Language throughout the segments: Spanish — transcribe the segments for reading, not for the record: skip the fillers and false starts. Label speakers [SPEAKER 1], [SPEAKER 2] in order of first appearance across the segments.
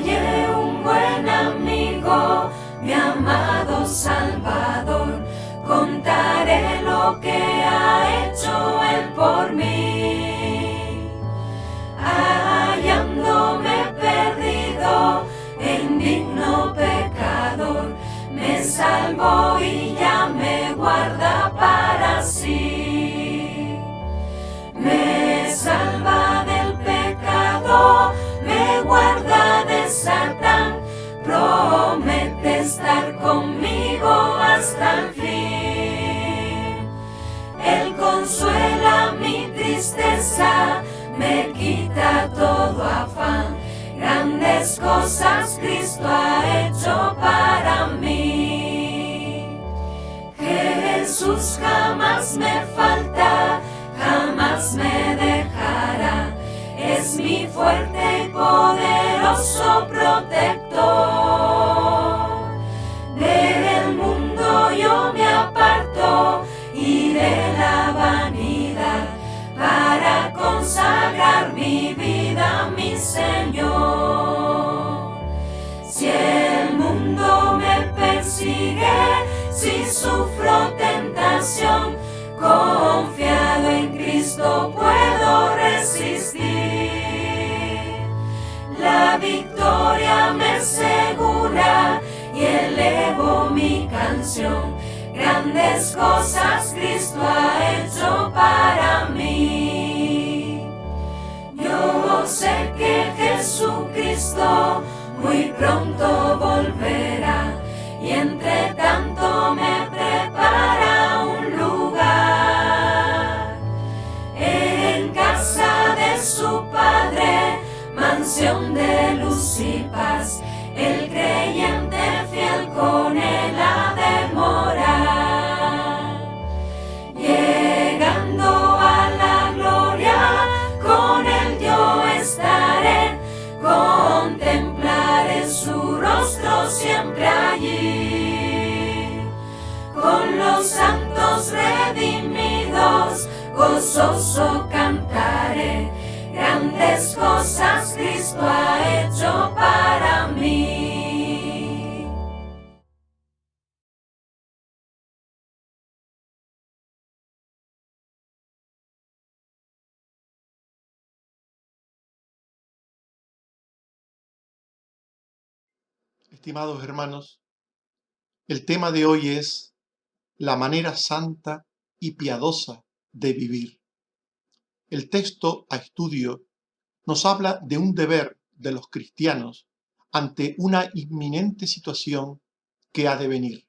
[SPEAKER 1] hallé un buen amigo, mi amado Salvador. Contaré lo que ha hecho Él por mí. Hallándome perdido e indigno pecador, me salvó y ya me guarda para sí. Me salva del pecado, me guarda de Satán, promete estar conmigo hasta el fin. Él consuela mi tristeza, me quita todo afán. Grandes cosas Cristo ha hecho para mí. Jesús jamás me falta, jamás me dejará. Es mi fuerte y poderoso protector. Del mundo yo me aparto y de la vanidad, para consagrar mi vida a mi Señor. Si el mundo me persigue, si sufro tentación, confiado en Cristo puedo resistir. La victoria me asegura y elevo mi canción. Grandes cosas Cristo ha hecho para mí. Yo sé que Jesucristo muy pronto volverá, y entre tanto me prepara un lugar. En casa de su Padre, mansión de luz y paz, el creyente fiel con Él ha de morar. Llegando a la gloria, con Él yo estaré, contemplaré su rostro siempre allí. Con los santos redimidos, gozoso cantaré, grandes cosas Cristo ha hecho para mí.
[SPEAKER 2] Estimados hermanos, el tema de hoy es la manera santa y piadosa de vivir. El texto a estudio nos habla de un deber de los cristianos ante una inminente situación que ha de venir.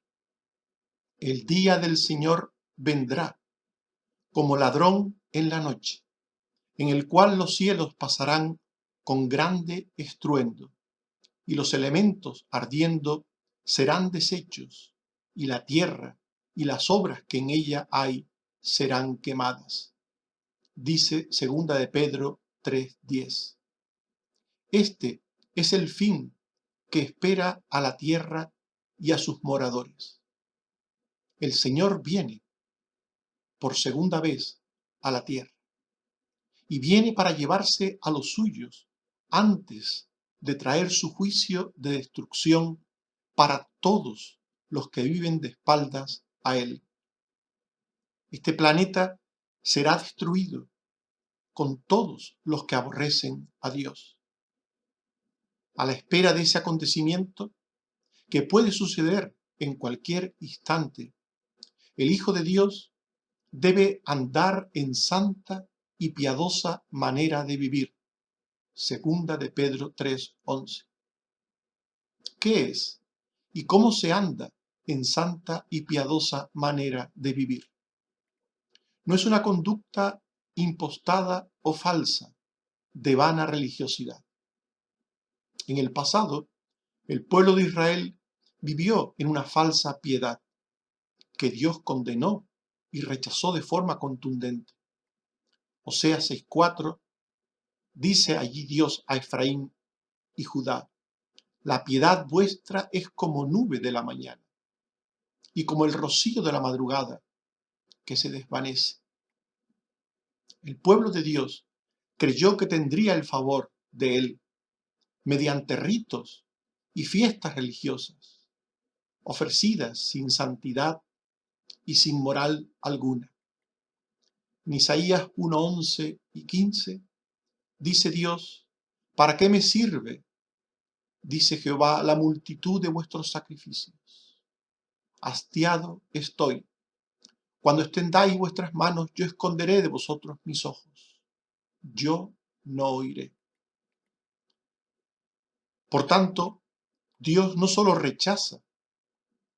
[SPEAKER 2] El día del Señor vendrá como ladrón en la noche, en el cual los cielos pasarán con grande estruendo, y los elementos ardiendo serán deshechos, y la tierra y las obras que en ella hay serán quemadas. Dice 2 de Pedro 3:10. Este es el fin que espera a la tierra y a sus moradores. El Señor viene por segunda vez a la tierra, y viene para llevarse a los suyos antes de traer su juicio de destrucción para todos los que viven de espaldas a Él. Este planeta será destruido con todos los que aborrecen a Dios. A la espera de ese acontecimiento, que puede suceder en cualquier instante, el Hijo de Dios debe andar en santa y piadosa manera de vivir. 2 de Pedro 3:11. ¿Qué es y cómo se anda en santa y piadosa manera de vivir? No es una conducta impostada o falsa, de vana religiosidad. En el pasado, el pueblo de Israel vivió en una falsa piedad que Dios condenó y rechazó de forma contundente. Oseas 6:4 dice allí Dios a Efraín y Judá: la piedad vuestra es como nube de la mañana y como el rocío de la madrugada que se desvanece. El pueblo de Dios creyó que tendría el favor de Él, mediante ritos y fiestas religiosas, ofrecidas sin santidad y sin moral alguna. En Isaías 1:11 y 15 dice Dios: ¿para qué me sirve, dice Jehová, la multitud de vuestros sacrificios? Hastiado estoy. Cuando extendáis vuestras manos, yo esconderé de vosotros mis ojos. Yo no oiré. Por tanto, Dios no solo rechaza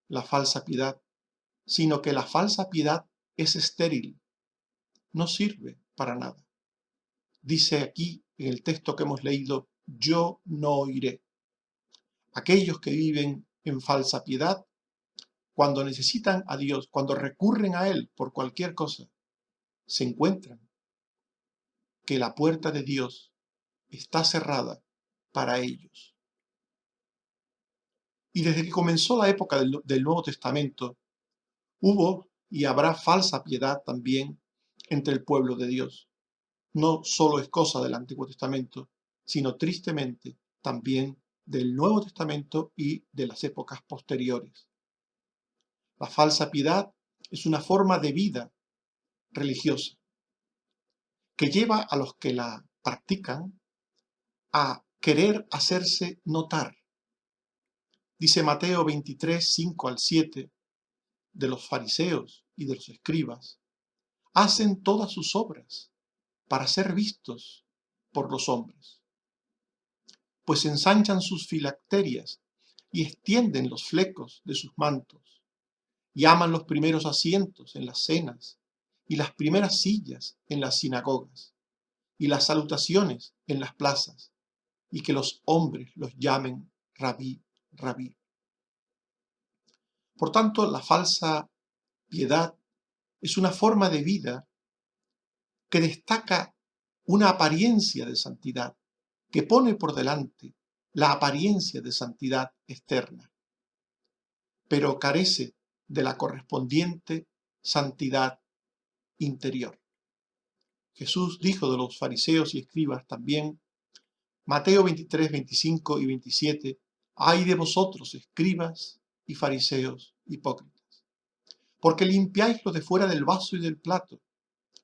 [SPEAKER 2] la falsa piedad, sino que la falsa piedad es estéril, no sirve para nada. Dice aquí en el texto que hemos leído: yo no oiré. Aquellos que viven en falsa piedad, cuando necesitan a Dios, cuando recurren a Él por cualquier cosa, se encuentran que la puerta de Dios está cerrada para ellos. Y desde que comenzó la época del Nuevo Testamento, hubo y habrá falsa piedad también entre el pueblo de Dios. No solo es cosa del Antiguo Testamento, sino tristemente también del Nuevo Testamento y de las épocas posteriores. La falsa piedad es una forma de vida religiosa que lleva a los que la practican a querer hacerse notar. Dice Mateo 23, 5 al 7, de los fariseos y de los escribas: hacen todas sus obras para ser vistos por los hombres, pues ensanchan sus filacterias y extienden los flecos de sus mantos, y aman los primeros asientos en las cenas, y las primeras sillas en las sinagogas, y las salutaciones en las plazas, y que los hombres los llamen rabí, rabí. Por tanto, la falsa piedad es una forma de vida que destaca una apariencia de santidad, que pone por delante la apariencia de santidad externa, pero carece de la correspondiente santidad interior. Jesús dijo de los fariseos y escribas también, Mateo 23, 25 y 27, ay de vosotros, escribas y fariseos hipócritas, porque limpiáis lo de fuera del vaso y del plato,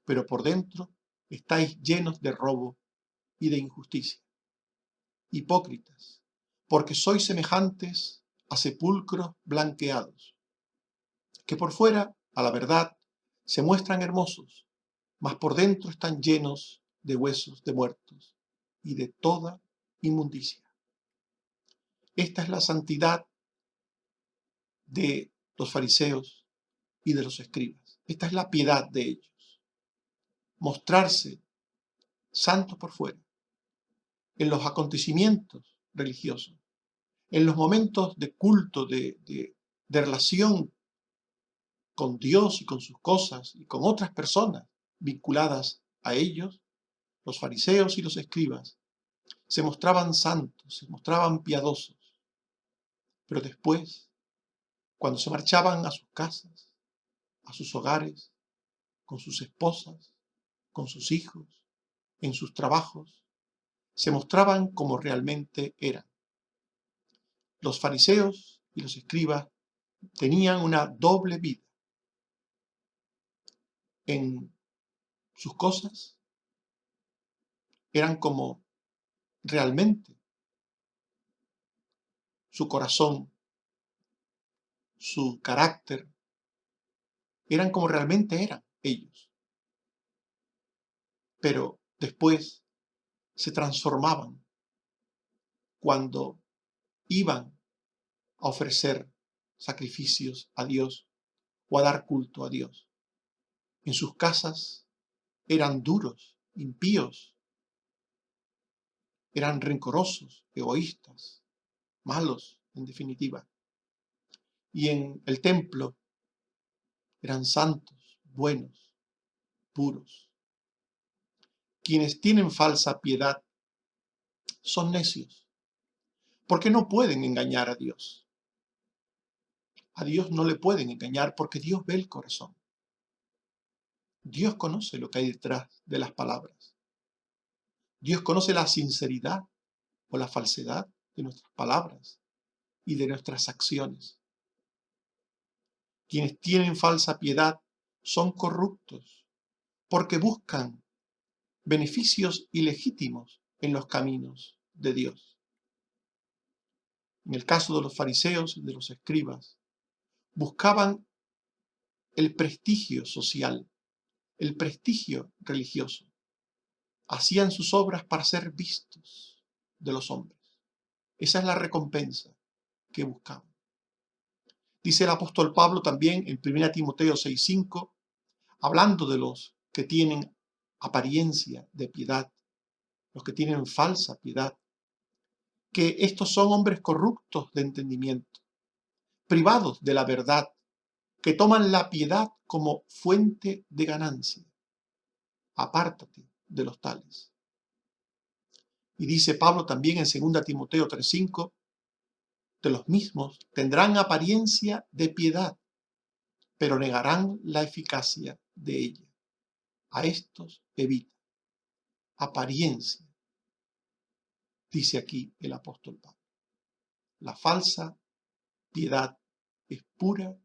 [SPEAKER 2] pero por dentro estáis llenos de robo y de injusticia. Hipócritas, porque sois semejantes a sepulcros blanqueados, que por fuera, a la verdad, se muestran hermosos, mas por dentro están llenos de huesos de muertos y de toda inmundicia. Esta es la santidad de los fariseos y de los escribas. Esta es la piedad de ellos. Mostrarse santos por fuera, en los acontecimientos religiosos, en los momentos de culto, de relación con Dios y con sus cosas y con otras personas vinculadas a ellos, los fariseos y los escribas se mostraban santos, se mostraban piadosos, pero después, cuando se marchaban a sus casas, a sus hogares, con sus esposas, con sus hijos, en sus trabajos, se mostraban como realmente eran. Los fariseos y los escribas tenían una doble vida. En sus cosas eran como realmente su corazón, su carácter, eran como realmente eran ellos. Pero después se transformaban cuando iban a ofrecer sacrificios a Dios o a dar culto a Dios. En sus casas eran duros, impíos, eran rencorosos, egoístas, malos, en definitiva. Y en el templo eran santos, buenos, puros. Quienes tienen falsa piedad son necios, porque no pueden engañar a Dios. A Dios no le pueden engañar porque Dios ve el corazón. Dios conoce lo que hay detrás de las palabras. Dios conoce la sinceridad o la falsedad de nuestras palabras y de nuestras acciones. Quienes tienen falsa piedad son corruptos porque buscan beneficios ilegítimos en los caminos de Dios. En el caso de los fariseos y de los escribas, buscaban el prestigio social, el prestigio religioso. Hacían sus obras para ser vistos de los hombres. Esa es la recompensa que buscaban. Dice el apóstol Pablo también en 1 Timoteo 6:5, hablando de los que tienen apariencia de piedad, los que tienen falsa piedad, que estos son hombres corruptos de entendimiento, privados de la verdad, que toman la piedad como fuente de ganancia. Apártate de los tales. Y dice Pablo también en 2 Timoteo 3:5, de los mismos tendrán apariencia de piedad, pero negarán la eficacia de ella. A estos evita. Apariencia, dice aquí el apóstol Pablo. La falsa piedad es pura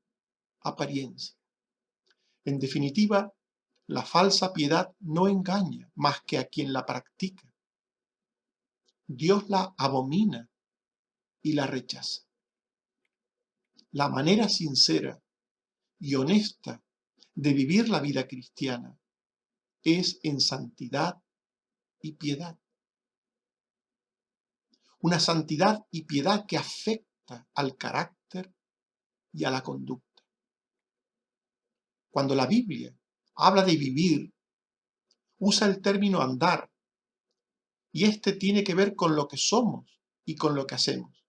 [SPEAKER 2] apariencia. En definitiva, la falsa piedad no engaña más que a quien la practica. Dios la abomina y la rechaza. La manera sincera y honesta de vivir la vida cristiana es en santidad y piedad. Una santidad y piedad que afecta al carácter y a la conducta. Cuando la Biblia habla de vivir, usa el término andar, y este tiene que ver con lo que somos y con lo que hacemos,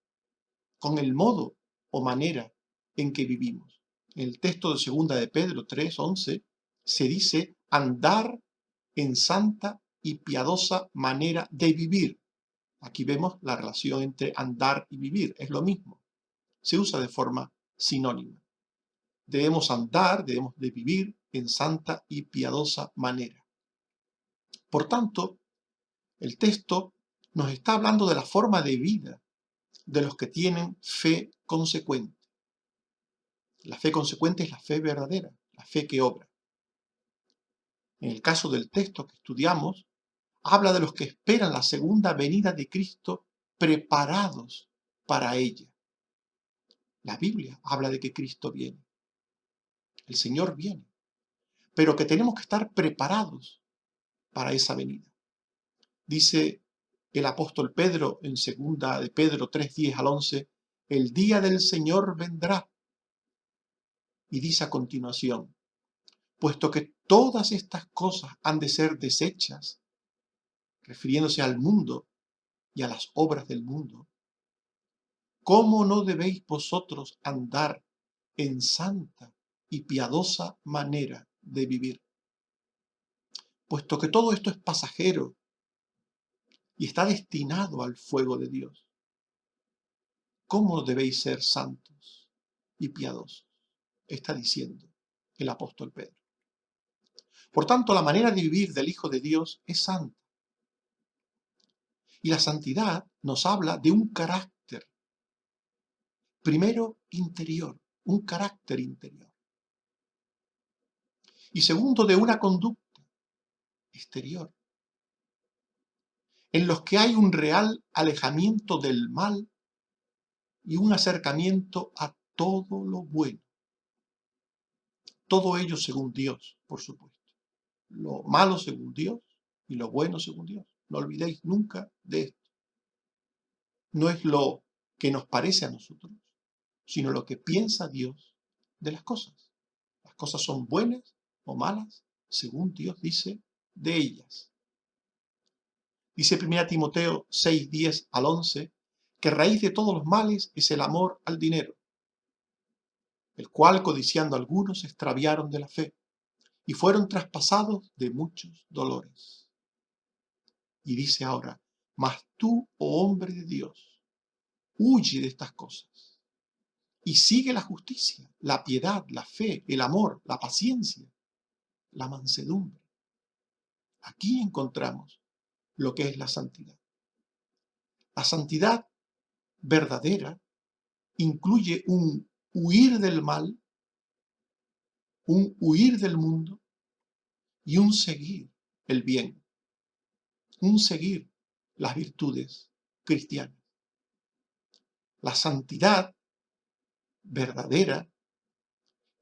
[SPEAKER 2] con el modo o manera en que vivimos. En el texto de 2 de Pedro 3:11 se dice andar en santa y piadosa manera de vivir. Aquí vemos la relación entre andar y vivir, es lo mismo. Se usa de forma sinónima. Debemos andar, debemos de vivir en santa y piadosa manera. Por tanto, el texto nos está hablando de la forma de vida de los que tienen fe consecuente. La fe consecuente es la fe verdadera, la fe que obra. En el caso del texto que estudiamos, habla de los que esperan la segunda venida de Cristo preparados para ella. La Biblia habla de que Cristo viene. El Señor viene. Pero que tenemos que estar preparados para esa venida. Dice el apóstol Pedro en 2 de Pedro 3:10-11, el día del Señor vendrá. Y dice a continuación, puesto que todas estas cosas han de ser deshechas, refiriéndose al mundo y a las obras del mundo, ¿cómo no debéis vosotros andar en santa y piadosa manera de vivir? Puesto que todo esto es pasajero y está destinado al fuego de Dios, ¿cómo debéis ser santos y piadosos? Está diciendo el apóstol Pedro. Por tanto, la manera de vivir del Hijo de Dios es santa. Y la santidad nos habla de un carácter, primero interior, un carácter interior. Y segundo, de una conducta exterior, en los que hay un real alejamiento del mal y un acercamiento a todo lo bueno. Todo ello según Dios, por supuesto. Lo malo según Dios y lo bueno según Dios. No olvidéis nunca de esto. No es lo que nos parece a nosotros, sino lo que piensa Dios de las cosas. Las cosas son buenas o malas, según Dios dice de ellas. Dice 1 Timoteo 6:10-11, que raíz de todos los males es el amor al dinero, el cual codiciando algunos se extraviaron de la fe y fueron traspasados de muchos dolores. Y dice ahora, mas tú, oh hombre de Dios, huye de estas cosas y sigue la justicia, la piedad, la fe, el amor, la paciencia, la mansedumbre. Aquí encontramos lo que es la santidad. La santidad verdadera incluye un huir del mal, un huir del mundo y un seguir el bien, un seguir las virtudes cristianas. La santidad verdadera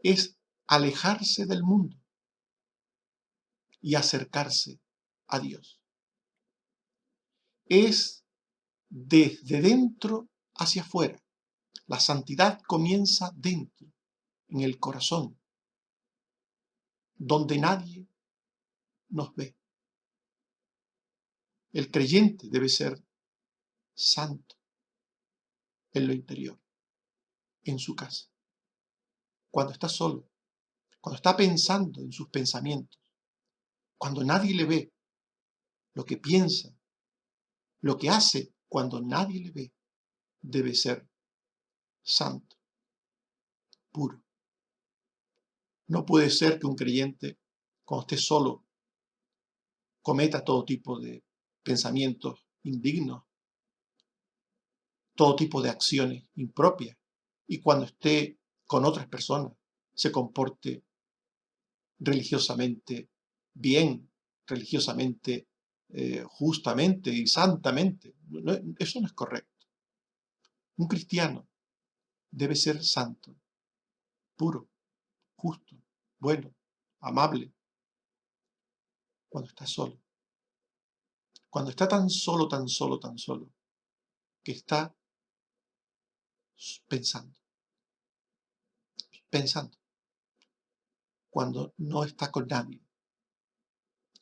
[SPEAKER 2] es alejarse del mundo y acercarse a Dios. Es desde dentro hacia afuera. La santidad comienza dentro, en el corazón, donde nadie nos ve. El creyente debe ser santo en lo interior, en su casa. Cuando está solo, cuando está pensando en sus pensamientos, cuando nadie le ve, lo que piensa, lo que hace, cuando nadie le ve, debe ser santo, puro. No puede ser que un creyente, cuando esté solo, cometa todo tipo de pensamientos indignos, todo tipo de acciones impropias, y cuando esté con otras personas, se comporte religiosamente bien, religiosamente justamente y santamente. Eso no es correcto. Un cristiano debe ser santo, puro, justo, bueno, amable, cuando está solo. Cuando está tan solo, tan solo, tan solo, que está pensando, pensando, cuando no está con nadie,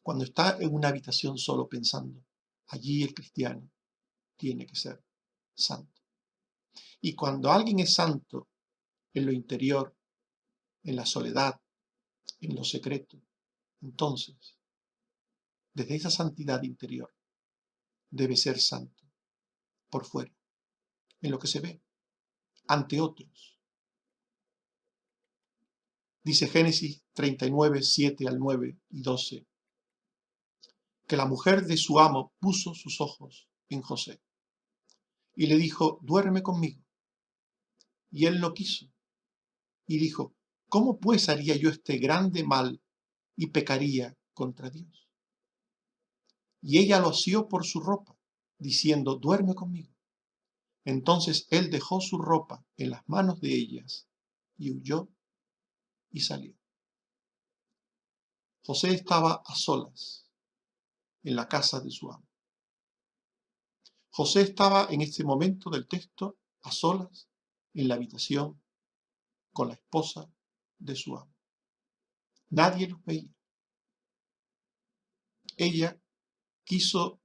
[SPEAKER 2] cuando está en una habitación solo pensando, allí el cristiano tiene que ser santo. Y cuando alguien es santo en lo interior, en la soledad, en lo secreto, entonces, desde esa santidad interior, debe ser santo por fuera, en lo que se ve, ante otros. Dice Génesis 39, 7 al 9 y 12, que la mujer de su amo puso sus ojos en José y le dijo, duerme conmigo. Y él no quiso. Y dijo, ¿cómo pues haría yo este grande mal y pecaría contra Dios? Y ella lo asió por su ropa, diciendo, duerme conmigo. Entonces él dejó su ropa en las manos de ellas y huyó y salió. José estaba a solas en la casa de su amo. José estaba en este momento del texto a solas en la habitación con la esposa de su amo. Nadie los veía. Ella quiso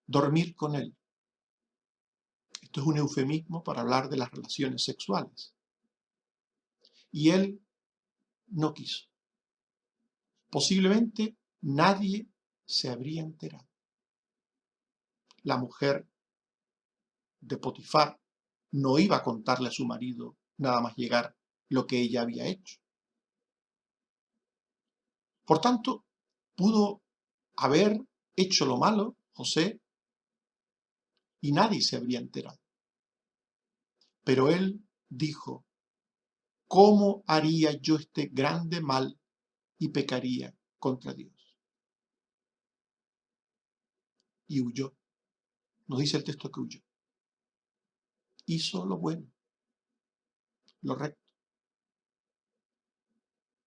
[SPEAKER 2] dormir con él. Esto es un eufemismo para hablar de las relaciones sexuales. Y él no quiso. Posiblemente nadie se habría enterado. La mujer de Potifar no iba a contarle a su marido nada más llegar lo que ella había hecho. Por tanto, pudo haber hecho lo malo José y nadie se habría enterado. Pero él dijo, ¿cómo haría yo este grande mal y pecaría contra Dios? Y huyó. Nos dice el texto que huyó. Hizo lo bueno, lo recto.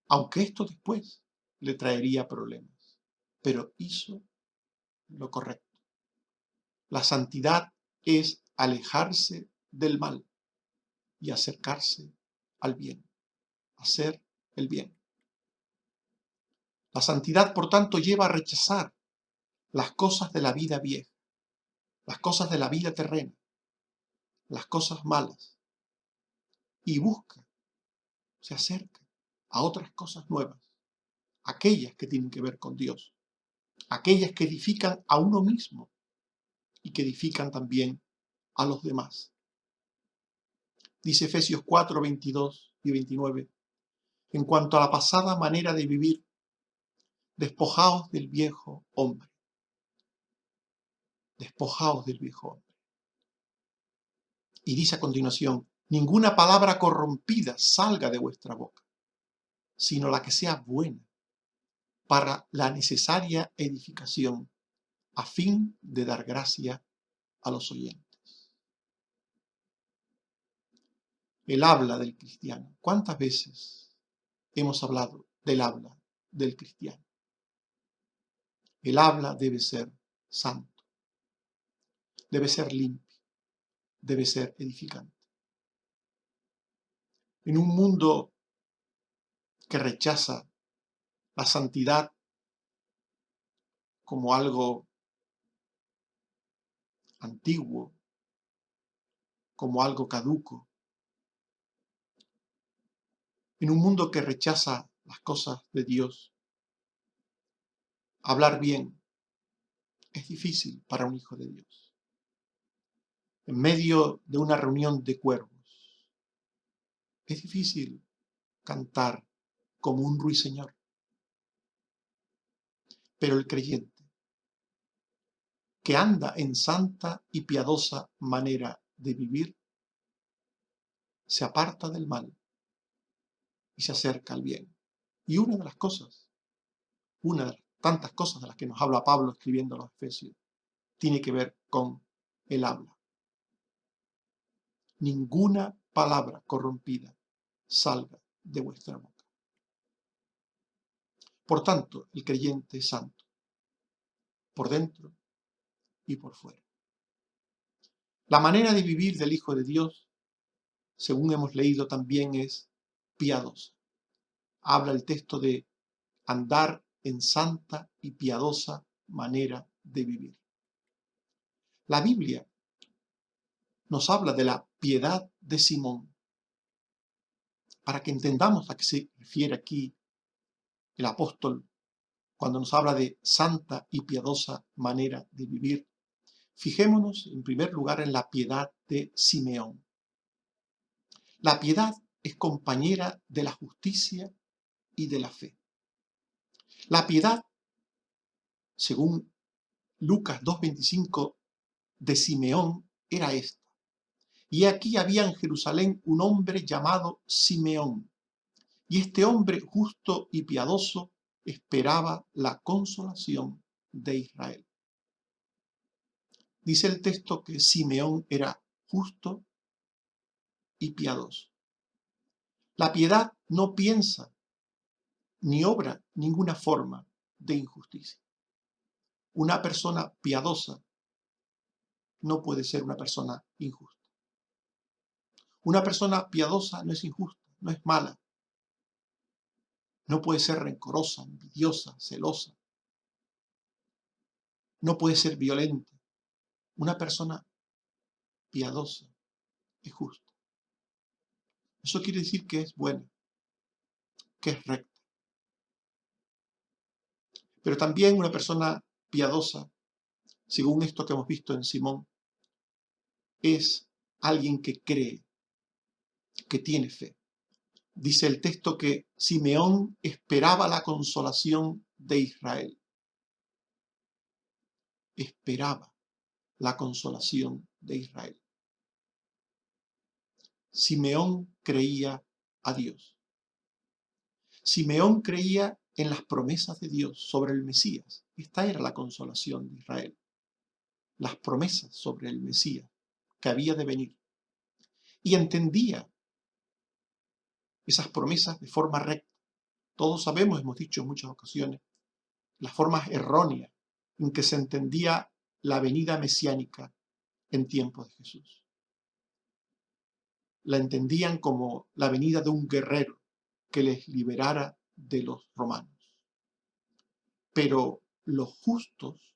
[SPEAKER 2] Aunque esto después le traería problemas. Pero hizo lo correcto. La santidad es alejarse del mal y acercarse al bien. Hacer el bien. La santidad, por tanto, lleva a rechazar las cosas de la vida vieja, las cosas de la vida terrena, las cosas malas, y busca, se acerca a otras cosas nuevas, aquellas que tienen que ver con Dios, aquellas que edifican a uno mismo y que edifican también a los demás. Dice Efesios 4, 22 y 29, en cuanto a la pasada manera de vivir, despojaos del viejo hombre. despojaos del viejo hombre. Y dice a continuación, ninguna palabra corrompida salga de vuestra boca, sino la que sea buena para la necesaria edificación, a fin de dar gracia a los oyentes. El habla del cristiano. ¿Cuántas veces hemos hablado del habla del cristiano? El habla debe ser santo, debe ser limpio, debe ser edificante. En un mundo que rechaza la santidad como algo antiguo, como algo caduco, en un mundo que rechaza las cosas de Dios, hablar bien es difícil para un hijo de Dios. En medio de una reunión de cuervos, es difícil cantar como un ruiseñor. Pero el creyente, que anda en santa y piadosa manera de vivir, se aparta del mal y se acerca al bien. Y una de las tantas cosas de las que nos habla Pablo escribiendo a los Efesios, tiene que ver con el habla. Ninguna palabra corrompida salga de vuestra boca. Por tanto, el creyente es santo, por dentro y por fuera. La manera de vivir del Hijo de Dios, según hemos leído también, es piadosa. Habla el texto de andar en santa y piadosa manera de vivir. La Biblia nos habla de la piedad de Simón. Para que entendamos a qué se refiere aquí el apóstol cuando nos habla de santa y piadosa manera de vivir, fijémonos en primer lugar en la piedad de Simeón. La piedad es compañera de la justicia y de la fe. La piedad, según Lucas 2:25, de Simeón era esta. Y aquí había en Jerusalén un hombre llamado Simeón. Y este hombre justo y piadoso esperaba la consolación de Israel. Dice el texto que Simeón era justo y piadoso. La piedad no piensa ni obra ninguna forma de injusticia. Una persona piadosa no puede ser una persona injusta. Una persona piadosa no es injusta, no es mala. No puede ser rencorosa, envidiosa, celosa. No puede ser violenta. Una persona piadosa es justa. Eso quiere decir que es buena, que es recta. Pero también una persona piadosa, según esto que hemos visto en Simón, es alguien que cree, que tiene fe. Dice el texto que Simeón esperaba la consolación de Israel. Esperaba la consolación de Israel. Simeón creía a Dios. Simeón creía en las promesas de Dios sobre el Mesías. Esta era la consolación de Israel. Las promesas sobre el Mesías que había de venir. Y entendía esas promesas de forma recta. Todos sabemos, hemos dicho en muchas ocasiones, las formas erróneas en que se entendía la venida mesiánica en tiempos de Jesús. La entendían como la venida de un guerrero que les liberara de los romanos. Pero los justos,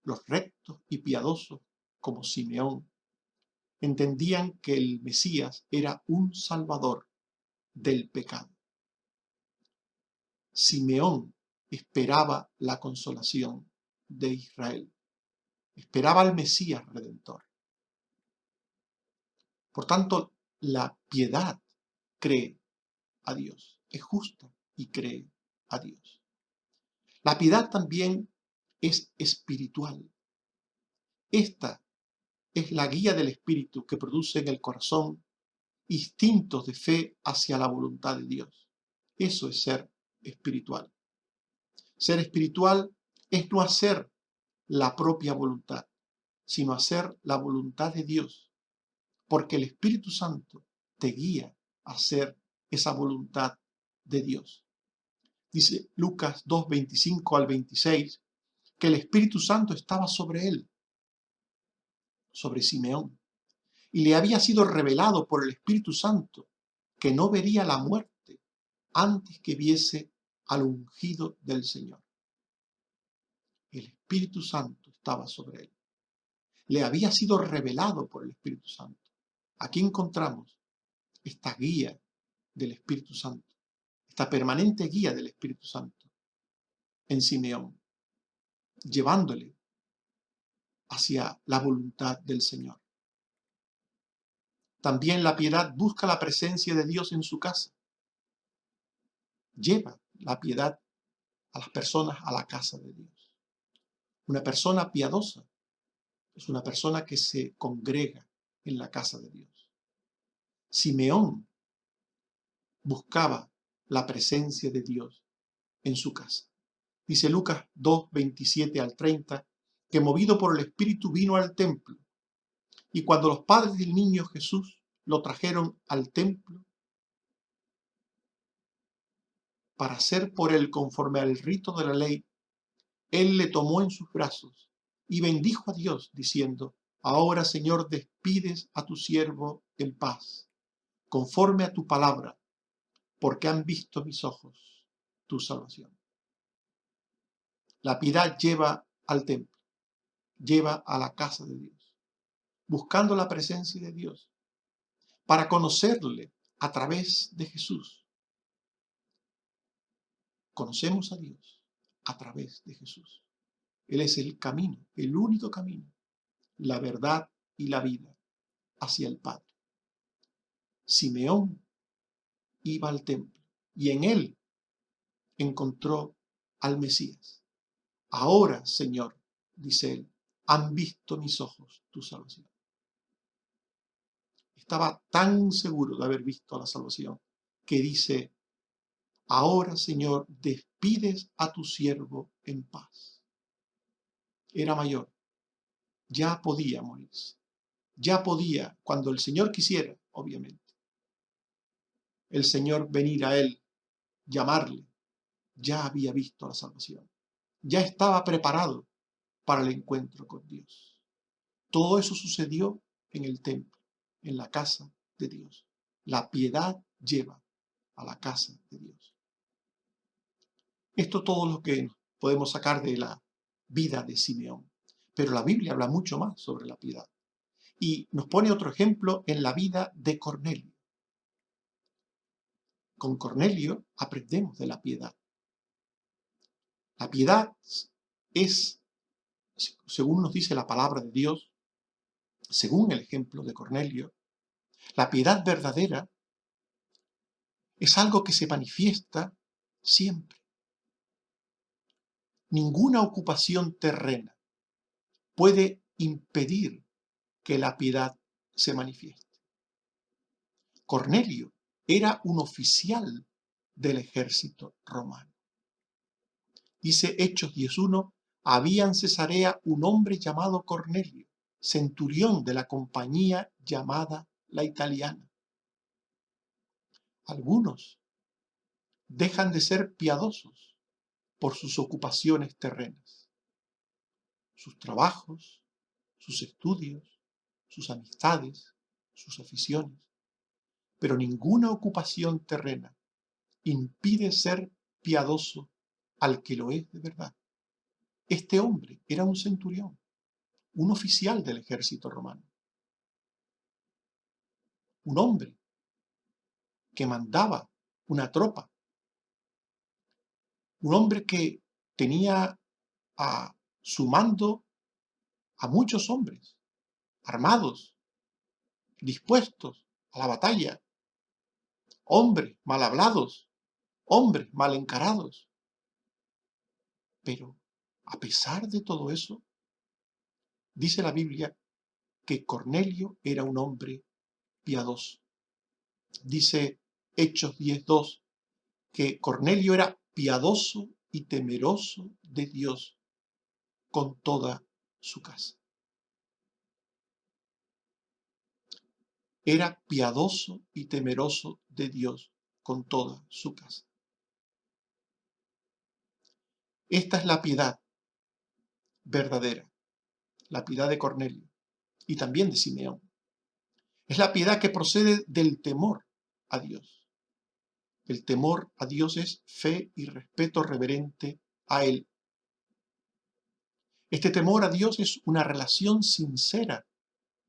[SPEAKER 2] los rectos y piadosos, como Simeón, entendían que el Mesías era un salvador del pecado. Simeón esperaba la consolación de Israel. Esperaba al Mesías redentor. Por tanto, la piedad cree a Dios, es justa y cree a Dios. La piedad también es espiritual. Esta es la guía del Espíritu que produce en el corazón instintos de fe hacia la voluntad de Dios. Eso es ser espiritual. Ser espiritual es no hacer la propia voluntad, sino hacer la voluntad de Dios, porque el Espíritu Santo te guía a hacer esa voluntad de Dios. Dice Lucas 2, 25 al 26, que el Espíritu Santo estaba sobre él, sobre Simeón, y le había sido revelado por el Espíritu Santo que no vería la muerte antes que viese al ungido del Señor. El Espíritu Santo estaba sobre él. Le había sido revelado por el Espíritu Santo. Aquí encontramos esta guía del Espíritu Santo, esta permanente guía del Espíritu Santo en Simeón, llevándole hacia la voluntad del Señor. También la piedad busca la presencia de Dios en su casa. Lleva la piedad a las personas a la casa de Dios. Una persona piadosa es una persona que se congrega en la casa de Dios. Simeón buscaba la presencia de Dios en su casa. Dice Lucas 2, 27 al 30, que movido por el Espíritu vino al templo. Y cuando los padres del niño Jesús lo trajeron al templo para hacer por él conforme al rito de la ley, él le tomó en sus brazos y bendijo a Dios, diciendo: Ahora, Señor, despides a tu siervo en paz, conforme a tu palabra, porque han visto mis ojos tu salvación. La piedad lleva al templo, lleva a la casa de Dios, buscando la presencia de Dios, para conocerle a través de Jesús. Conocemos a Dios a través de Jesús. Él es el camino, el único camino, la verdad y la vida hacia el Padre. Simeón iba al templo y en él encontró al Mesías. Ahora, Señor, dice él, han visto mis ojos tu salvación. Estaba tan seguro de haber visto la salvación que dice: Ahora, Señor, despides a tu siervo en paz. Era mayor, ya podía morirse, ya podía, cuando el Señor quisiera, obviamente, el Señor venir a él, llamarle, ya había visto la salvación, ya estaba preparado para el encuentro con Dios. Todo eso sucedió en el templo, en la casa de Dios. La piedad lleva a la casa de Dios. Esto es todo lo que podemos sacar de la vida de Simeón. Pero la Biblia habla mucho más sobre la piedad. Y nos pone otro ejemplo en la vida de Cornelio. Con Cornelio aprendemos de la piedad. La piedad es, según nos dice la palabra de Dios, según el ejemplo de Cornelio, la piedad verdadera es algo que se manifiesta siempre. Ninguna ocupación terrena puede impedir que la piedad se manifieste. Cornelio era un oficial del ejército romano. Dice Hechos 10:1, había en Cesarea un hombre llamado Cornelio, centurión de la compañía llamada la italiana. Algunos dejan de ser piadosos por sus ocupaciones terrenas, sus trabajos, sus estudios, sus amistades, sus aficiones. Pero ninguna ocupación terrena impide ser piadoso al que lo es de verdad. Este hombre era un centurión, un oficial del ejército romano, un hombre que mandaba una tropa, un hombre que tenía a su mando a muchos hombres armados, dispuestos a la batalla, hombres mal hablados, hombres mal encarados. Pero a pesar de todo eso, Dice la Biblia que Cornelio era un hombre piadoso. Dice Hechos 10:2 que Cornelio era piadoso y temeroso de Dios con toda su casa. Era piadoso y temeroso de Dios con toda su casa. Esta es la piedad verdadera, la piedad de Cornelio y también de Simeón. Es la piedad que procede del temor a Dios. El temor a Dios es fe y respeto reverente a Él. Este temor a Dios es una relación sincera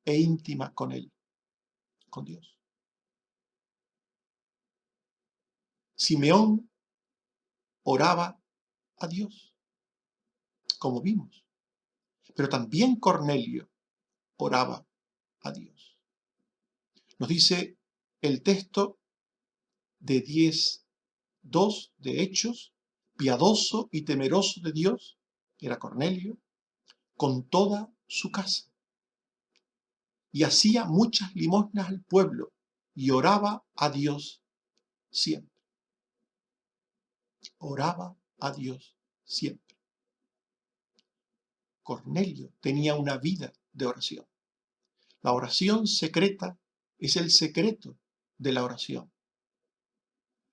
[SPEAKER 2] e íntima con Él, con Dios. Simeón oraba a Dios, como vimos, pero también Cornelio oraba a Dios. Nos dice el texto de 10:2 de Hechos, piadoso y temeroso de Dios, era Cornelio, con toda su casa. Y hacía muchas limosnas al pueblo y oraba a Dios siempre. Oraba a Dios siempre. Cornelio tenía una vida de oración. La oración secreta es el secreto de la oración.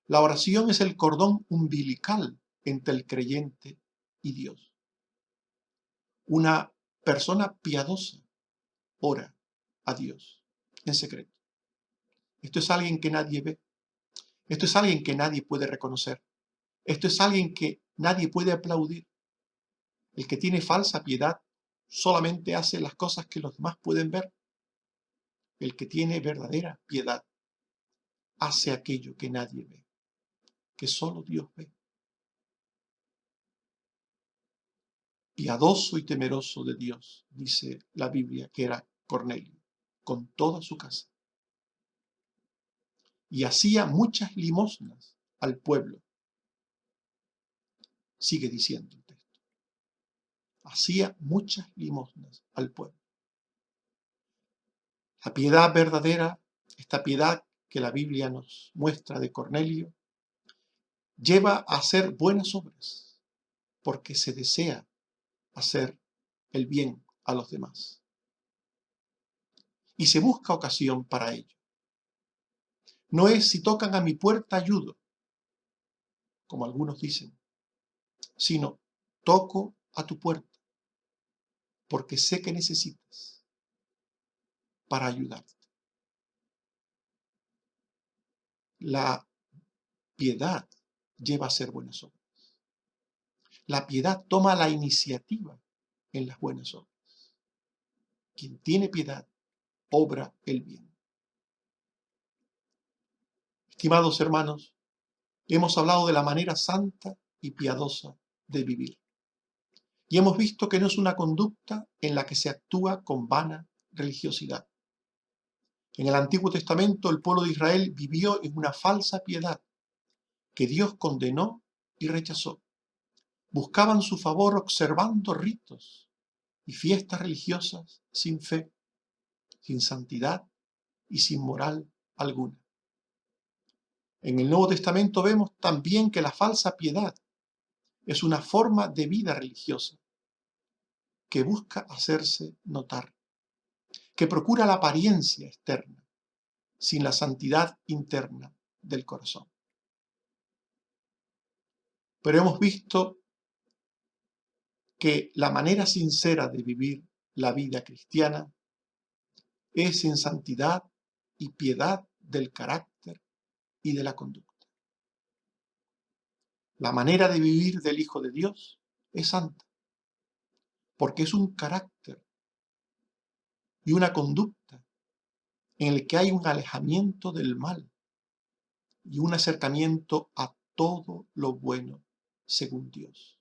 [SPEAKER 2] La oración es el cordón umbilical entre el creyente y Dios. Una persona piadosa ora a Dios en secreto. Esto es alguien que nadie ve. Esto es alguien que nadie puede reconocer. Esto es alguien que nadie puede aplaudir. El que tiene falsa piedad solamente hace las cosas que los demás pueden ver. El que tiene verdadera piedad hace aquello que nadie ve, que solo Dios ve. Piadoso y temeroso de Dios, dice la Biblia, que era Cornelio, con toda su casa. Y hacía muchas limosnas al pueblo. Sigue diciendo el texto. Hacía muchas limosnas al pueblo. La piedad verdadera, esta piedad que la Biblia nos muestra de Cornelio, lleva a hacer buenas obras, porque se desea hacer el bien a los demás. Y se busca ocasión para ello. No es si tocan a mi puerta ayudo, como algunos dicen, sino toco a tu puerta, porque sé que necesitas para ayudarte. La piedad lleva a hacer buenas obras. La piedad toma la iniciativa en las buenas obras. Quien tiene piedad, obra el bien. Estimados hermanos, hemos hablado de la manera santa y piadosa de vivir. Y hemos visto que no es una conducta en la que se actúa con vana religiosidad. En el Antiguo Testamento el pueblo de Israel vivió en una falsa piedad que Dios condenó y rechazó. Buscaban su favor observando ritos y fiestas religiosas sin fe, sin santidad y sin moral alguna. En el Nuevo Testamento vemos también que la falsa piedad es una forma de vida religiosa que busca hacerse notar, que procura la apariencia externa, sin la santidad interna del corazón. Pero hemos visto que la manera sincera de vivir la vida cristiana es en santidad y piedad del carácter y de la conducta. La manera de vivir del Hijo de Dios es santa, porque es un carácter y una conducta en el que hay un alejamiento del mal y un acercamiento a todo lo bueno según Dios.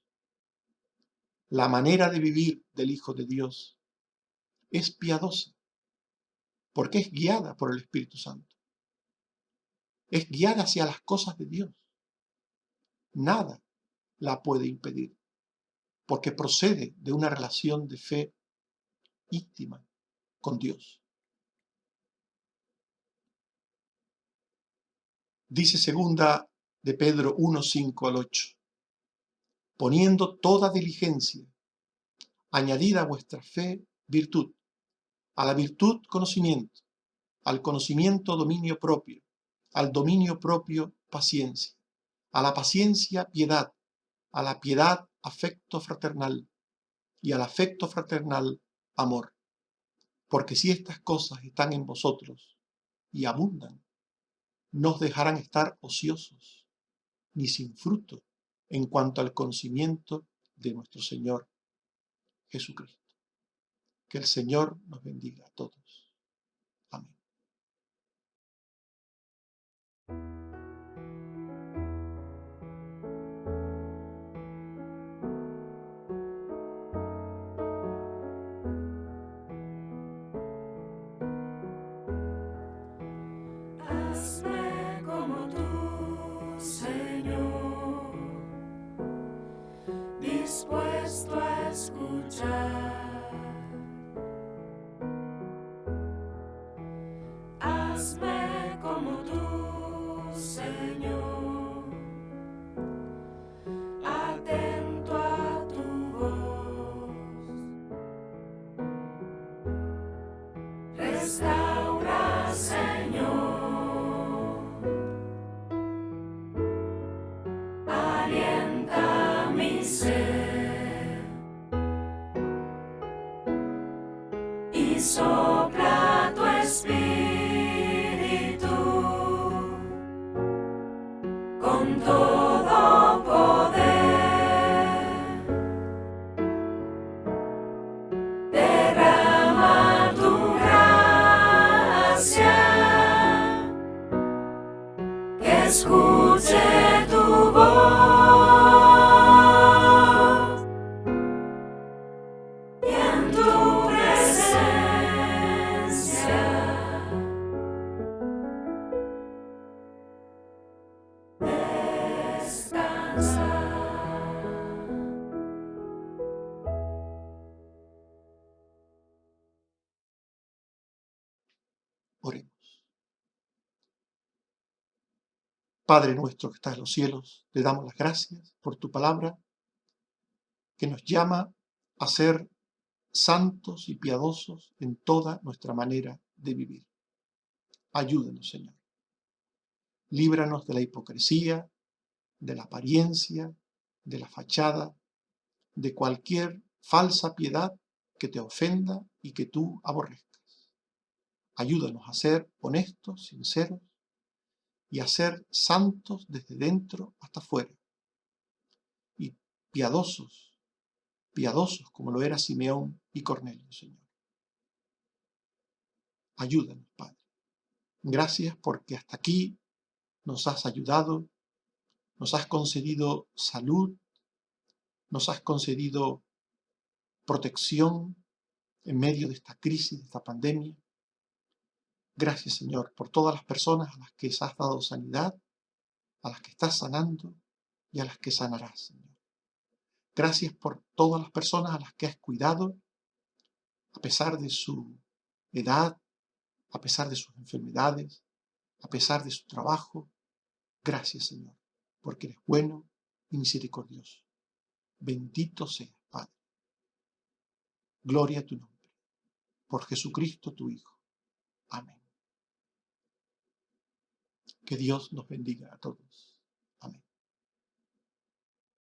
[SPEAKER 2] La manera de vivir del Hijo de Dios es piadosa, porque es guiada por el Espíritu Santo. Es guiada hacia las cosas de Dios. Nada la puede impedir, porque procede de una relación de fe íntima con Dios. Dice segunda de Pedro 1, 5 al 8, poniendo toda diligencia, añadida a vuestra fe virtud, a la virtud conocimiento, al conocimiento dominio propio, al dominio propio paciencia, a la paciencia piedad, a la piedad afecto fraternal y al afecto fraternal amor. Porque si estas cosas están en vosotros y abundan, no os dejarán estar ociosos ni sin fruto en cuanto al conocimiento de nuestro Señor Jesucristo. Que el Señor nos bendiga a todos. Amén.
[SPEAKER 1] Hazme como tú, Señor, dispuesto a escuchar. Hazme como tú, Señor, atento a tu voz. Restaura, Señor, alienta mi ser y sopla tu espíritu con todo poder. Derrama tu gracia, que escuche tu voz y en tu presencia descansar.
[SPEAKER 2] Oremos. Padre nuestro que estás en los cielos, te damos las gracias por tu palabra que nos llama a ser santos y piadosos en toda nuestra manera de vivir. Ayúdanos, Señor. Líbranos de la hipocresía, de la apariencia, de la fachada, de cualquier falsa piedad que te ofenda y que tú aborrezcas. Ayúdanos a ser honestos, sinceros y a ser santos desde dentro hasta fuera. Y piadosos, piadosos como lo era Simeón y Cornelio, Señor. Ayúdanos, Padre. Gracias porque hasta aquí nos has ayudado, nos has concedido salud, nos has concedido protección en medio de esta crisis, de esta pandemia. Gracias, Señor, por todas las personas a las que has dado sanidad, a las que estás sanando y a las que sanarás, Señor. Gracias por todas las personas a las que has cuidado, a pesar de su edad, a pesar de sus enfermedades, a pesar de su trabajo. Gracias, Señor, porque eres bueno y misericordioso. Bendito seas, Padre. Gloria a tu nombre. Por Jesucristo, tu Hijo. Amén. Que Dios nos bendiga a todos. Amén.